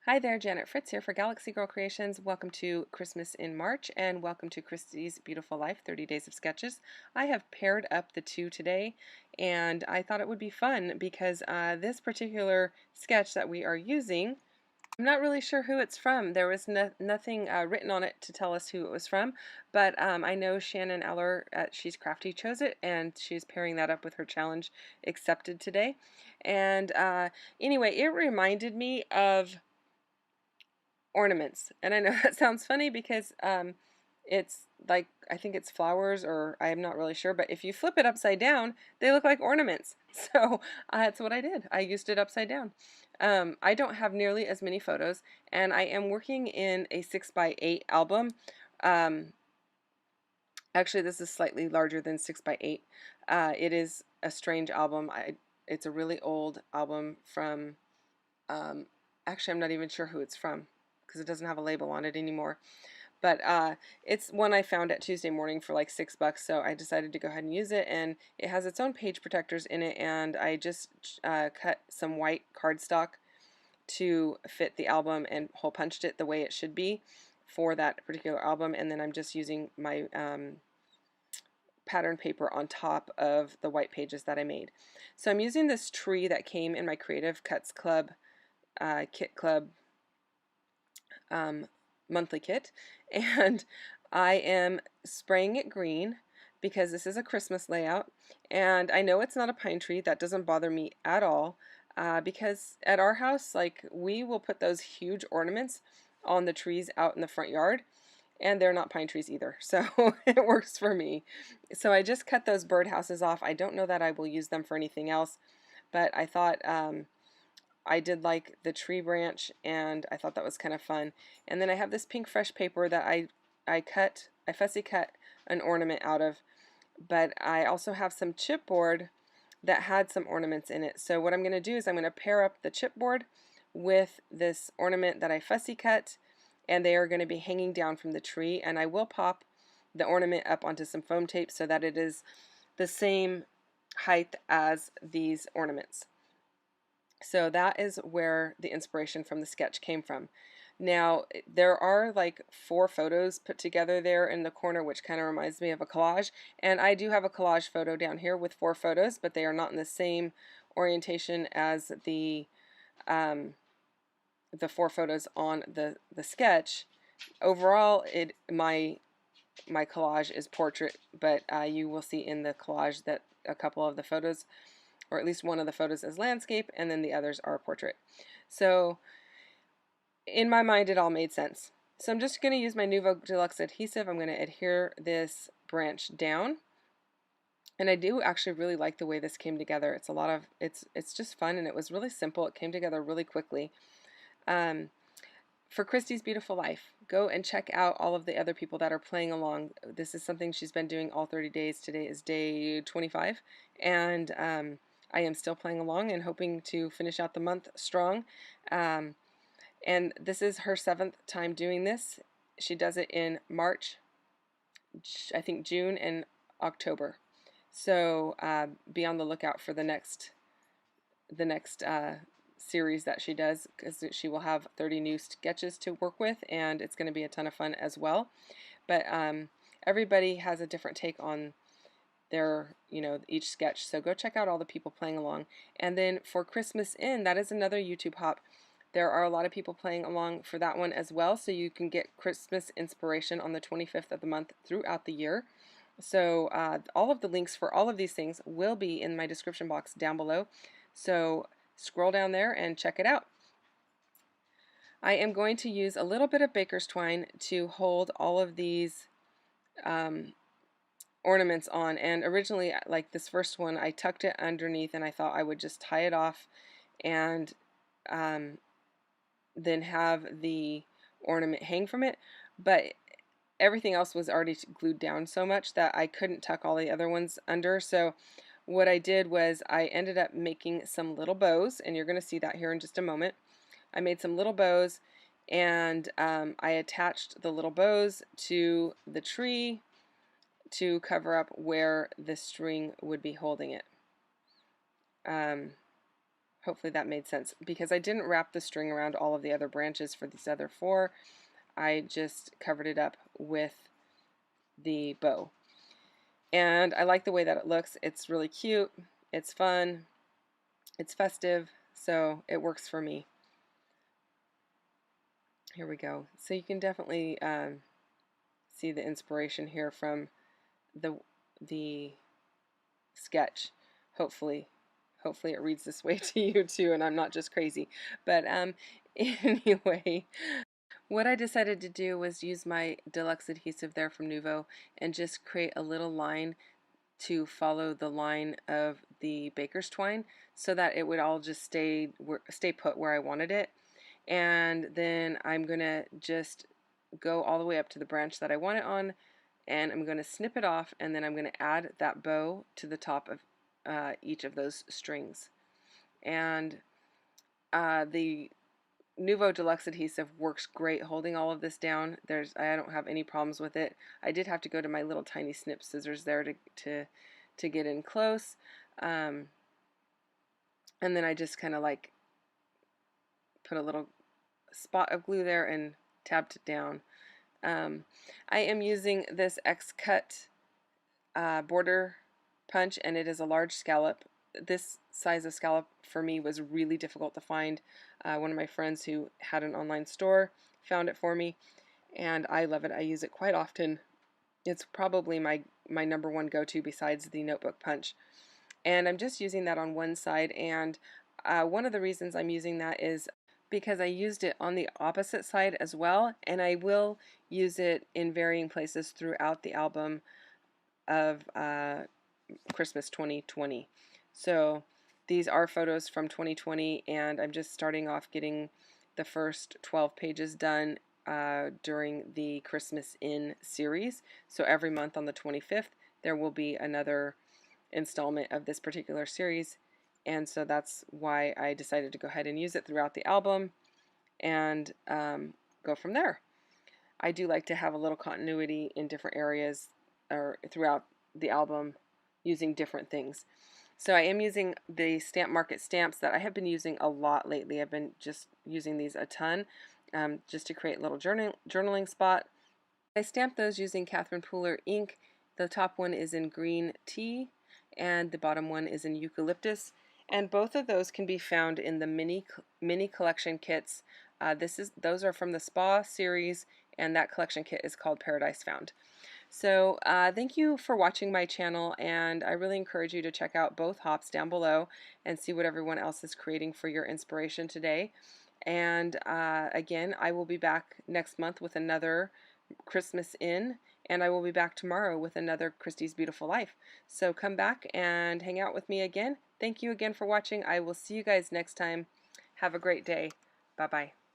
Hi there, Janet Fritz here for Galaxy Girl Creations. Welcome to Christmas in March and welcome to Christy's Beautiful Life 30 Days of Sketches. I have paired up the two today and I thought it would be fun because this particular sketch that we are using, I'm not really sure who it's from. There was nothing written on it to tell us who it was from, but I know Shannon Eller at She's Crafty chose it, and she's pairing that up with her challenge accepted today. And anyway, it reminded me of ornaments. And I know that sounds funny because it's like, I think it's flowers, or I'm not really sure, but if you flip it upside down, they look like ornaments. So that's what I did. I used it upside down. I don't have nearly as many photos, and I am working in a 6x8 album. Um, Actually, this is slightly larger than 6x8. It is a strange album. It's a really old album from, actually, I'm not even sure who it's from because it doesn't have a label on it anymore. But it's one I found at Tuesday Morning for like $6, so I decided to go ahead and use it. And it has its own page protectors in it, and I just cut some white cardstock to fit the album and hole punched it the way it should be for that particular album. And then I'm just using my pattern paper on top of the white pages that I made. So I'm using this tree that came in my Creative Cuts Club Kit Club monthly kit, and I am spraying it green because this is a Christmas layout, and I know it's not a pine tree. That doesn't bother me at all because at our house, like, we will put those huge ornaments on the trees out in the front yard, and they're not pine trees either, so it works for me. So I just cut those birdhouses off. I don't know that I will use them for anything else, but I thought I did like the tree branch, and I thought that was kind of fun. And then I have this pink fresh paper that I fussy cut an ornament out of, but I also have some chipboard that had some ornaments in it. So what I'm going to do is I'm going to pair up the chipboard with this ornament that I fussy cut, and they are going to be hanging down from the tree, and I will pop the ornament up onto some foam tape so that it is the same height as these ornaments. So that is where the inspiration from the sketch came from. Now, there are like 4 photos put together there in the corner, which kind of reminds me of a collage. And I do have a collage photo down here with 4 photos, but they are not in the same orientation as um, the 4 photos on the sketch. Overall, my collage is portrait, but you will see in the collage that a couple of the photos, or at least one of the photos, is landscape, and then the others are portrait. So in my mind, it all made sense. So I'm just going to use my Nuvo Deluxe adhesive. I'm going to adhere this branch down. And I do actually really like the way this came together. It's just fun, and it was really simple. It came together really quickly. For Christy's Beautiful Life, go and check out all of the other people that are playing along. This is something she's been doing all 30 days. Today is day 25, and I am still playing along and hoping to finish out the month strong. And this is her 7th time doing this. She does it in March, I think June, and October. So be on the lookout for the next series that she does, because she will have 30 new sketches to work with, and it's going to be a ton of fun as well. But everybody has a different take on their, each sketch. So go check out all the people playing along. And then for Christmas In, that is another YouTube hop. There are a lot of people playing along for that one as well, so you can get Christmas inspiration on the 25th of the month throughout the year. So all of the links for all of these things will be in my description box down below. So scroll down there and check it out. I am going to use a little bit of baker's twine to hold all of these ornaments on, and originally, like this first one, I tucked it underneath and I thought I would just tie it off and then have the ornament hang from it, but everything else was already glued down so much that I couldn't tuck all the other ones under. So what I did was I ended up making some little bows, and you're going to see that here in just a moment. I made some little bows, and I attached the little bows to the tree to cover up where the string would be holding it. Hopefully that made sense, because I didn't wrap the string around all of the other branches for these other 4. I just covered it up with the bow. And I like the way that it looks. It's really cute, it's fun, it's festive, so it works for me. Here we go. So you can definitely see the inspiration here from the sketch. Hopefully it reads this way to you too, and I'm not just crazy. But anyway, what I decided to do was use my deluxe adhesive there from Nuvo and just create a little line to follow the line of the baker's twine, so that it would all just stay put where I wanted it. And then I'm gonna just go all the way up to the branch that I want it on, and I'm going to snip it off, and then I'm going to add that bow to the top of each of those strings. And the Nuvo Deluxe adhesive works great holding all of this down. I don't have any problems with it. I did have to go to my little tiny snip scissors there to get in close, and then I just kind of like put a little spot of glue there and tabbed it down. I am using this X-Cut border punch, and it is a large scallop. This size of scallop for me was really difficult to find. One of my friends who had an online store found it for me, and I love it. I use it quite often. It's probably my number one go-to besides the notebook punch. And I'm just using that on one side, and one of the reasons I'm using that is because I used it on the opposite side as well, and I will use it in varying places throughout the album of Christmas 2020. So these are photos from 2020, and I'm just starting off getting the first 12 pages done during the Christmas In series. So every month on the 25th there will be another installment of this particular series, and so that's why I decided to go ahead and use it throughout the album and go from there. I do like to have a little continuity in different areas or throughout the album using different things. So I am using the Stamp Market stamps that I have been using a lot lately. I've been just using these a ton just to create a little journaling spot. I stamped those using Catherine Pooler ink. The top one is in green tea and the bottom one is in eucalyptus. And both of those can be found in the mini collection kits. Those are from the Spa series, and that collection kit is called Paradise Found. So thank you for watching my channel, and I really encourage you to check out both hops down below and see what everyone else is creating for your inspiration today. And again, I will be back next month with another Christmas In, and I will be back tomorrow with another Christie's Beautiful Life. So come back and hang out with me again. Thank you again for watching. I will see you guys next time. Have a great day. Bye-bye.